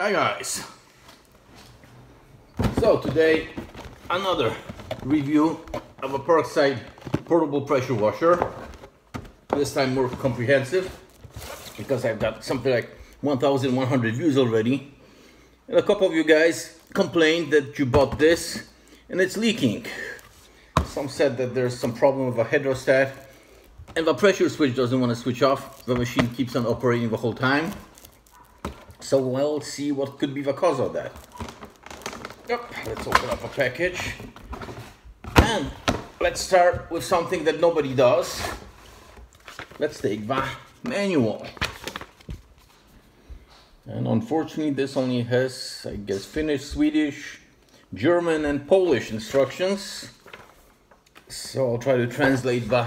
Hi guys! So today another review of a Parkside portable pressure washer. This time more comprehensive because I've got something like 1,100 views already. And a couple of you guys complained that you bought this and it's leaking. Some said that there's some problem with a hydrostat and the pressure switch doesn't want to switch off. The machine keeps on operating the whole time. So we'll see what could be the cause of that. Yep, let's open up a package. And let's start with something that nobody does. Let's take the manual. And unfortunately this only has, I guess, Finnish, Swedish, German and Polish instructions. So I'll try to translate the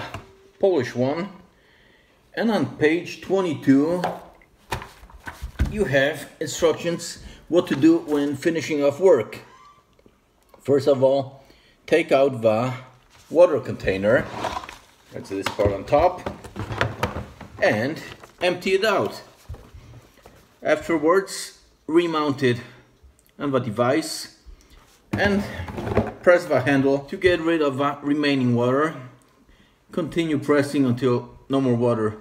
Polish one. And on page 22 you have instructions what to do when finishing off work. First of all, take out the water container. That's this part on top. And empty it out. Afterwards, remount it on the device and press the handle to get rid of the remaining water. Continue pressing until no more water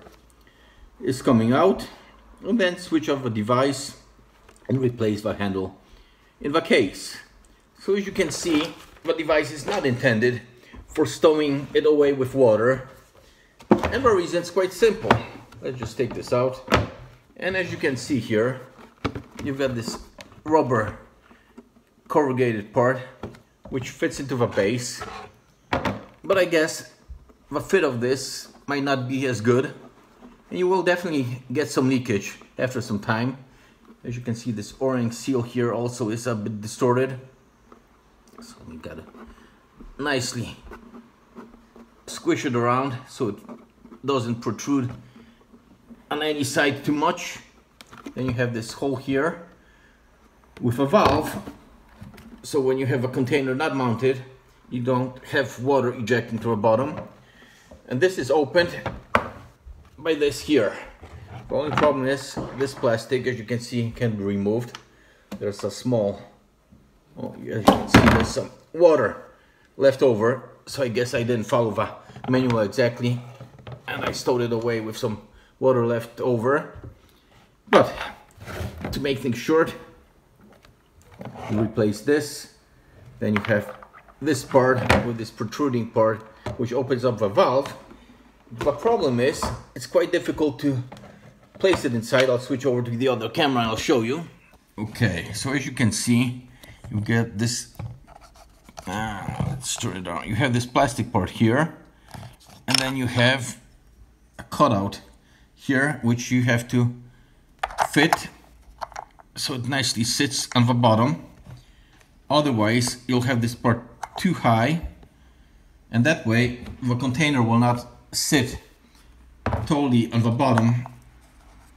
is coming out. And then switch off the device and replace the handle in the case. So as you can see, the device is not intended for stowing it away with water. And the reason is quite simple. Let's just take this out. And as you can see here, you've got this rubber corrugated part which fits into the base. But I guess the fit of this might not be as good. And you will definitely get some leakage after some time. As you can see, this O-ring seal here also is a bit distorted. So we gotta nicely squish it around so it doesn't protrude on any side too much. Then you have this hole here with a valve. So when you have a container not mounted, you don't have water ejecting to the bottom. And this is opened by this here. The only problem is this plastic, as you can see, can be removed. There's a small, oh, as you can see, there's some water left over. So I guess I didn't follow the manual exactly, and I stowed it away with some water left over. But to make things short, you replace this. Then you have this part with this protruding part, which opens up the valve. The problem is, it's quite difficult to place it inside. I'll switch over to the other camera and I'll show you. Okay, so as you can see, you get this, let's turn it on. You have this plastic part here, and then you have a cutout here, which you have to fit so it nicely sits on the bottom. Otherwise, you'll have this part too high, and that way the container will not sit totally on the bottom,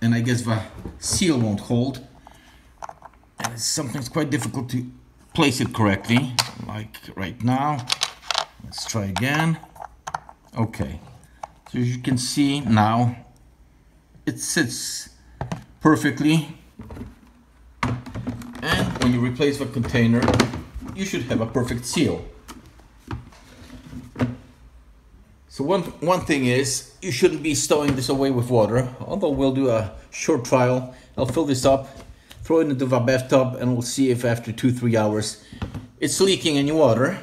and I guess the seal won't hold, and it's sometimes quite difficult to place it correctly, like right now. Let's try again. Okay, so as you can see now, it sits perfectly, and when you replace the container, you should have a perfect seal. So one thing is, you shouldn't be stowing this away with water, although we'll do a short trial. I'll fill this up, throw it into the bathtub, and we'll see if after 2-3 hours it's leaking any water.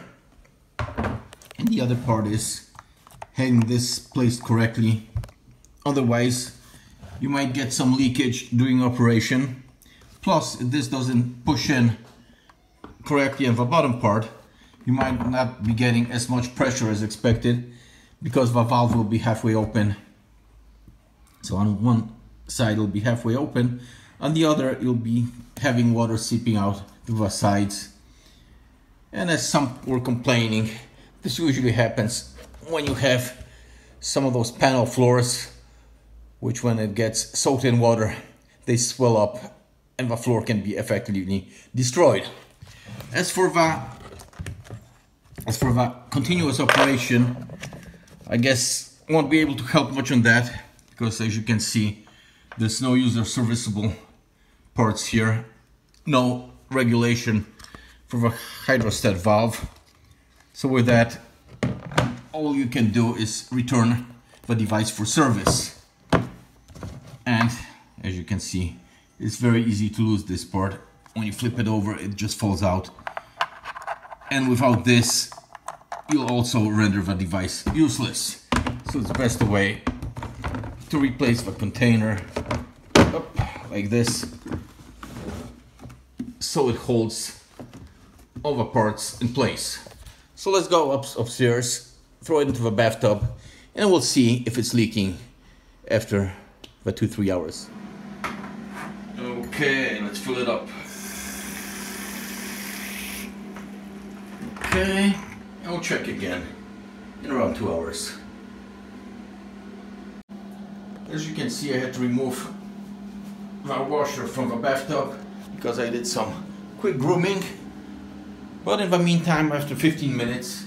And the other part is having this placed correctly. Otherwise, you might get some leakage during operation. Plus, if this doesn't push in correctly on the bottom part, you might not be getting as much pressure as expected, because the valve will be halfway open. So on one side it'll be halfway open, on the other you'll be having water seeping out to the sides. And as some were complaining, this usually happens when you have some of those panel floors, which when it gets soaked in water, they swell up and the floor can be effectively destroyed. As for the continuous operation, I guess won't be able to help much on that, because as you can see, there's no user serviceable parts here. no regulation for the hydrostat valve. So with that, all you can do is return the device for service. And as you can see, it's very easy to lose this part. When you flip it over, it just falls out. And without this, you'll also render the device useless. So it's the best way to replace the container up like this, so it holds all the parts in place. So let's go upstairs, throw it into the bathtub, and we'll see if it's leaking after the 2-3 hours. Okay, let's fill it up. Okay, and we'll check again in around 2 hours. As you can see, I had to remove the washer from the bathtub because I did some quick grooming. But in the meantime, after 15 minutes,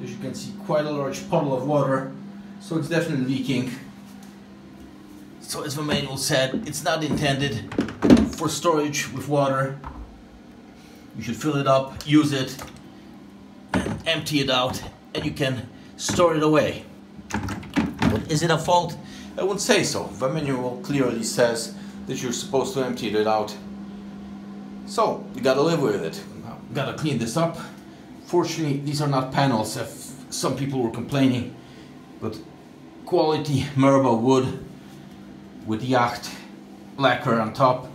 as you can see, quite a large puddle of water, so it's definitely leaking. So as the manual said, it's not intended for storage with water. You should fill it up, use it, and empty it out, and you can store it away. But is it a fault? I wouldn't say so. The manual clearly says that you're supposed to empty it out. So you gotta live with it. Now, gotta clean this up. Fortunately, these are not panels, as some people were complaining, but quality marble wood with yacht lacquer on top.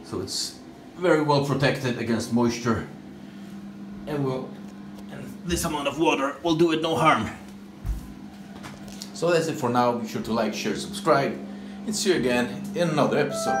So it's very well protected against moisture, and this amount of water will do it no harm. So that's it for now. Be sure to like, share, subscribe, and see you again in another episode.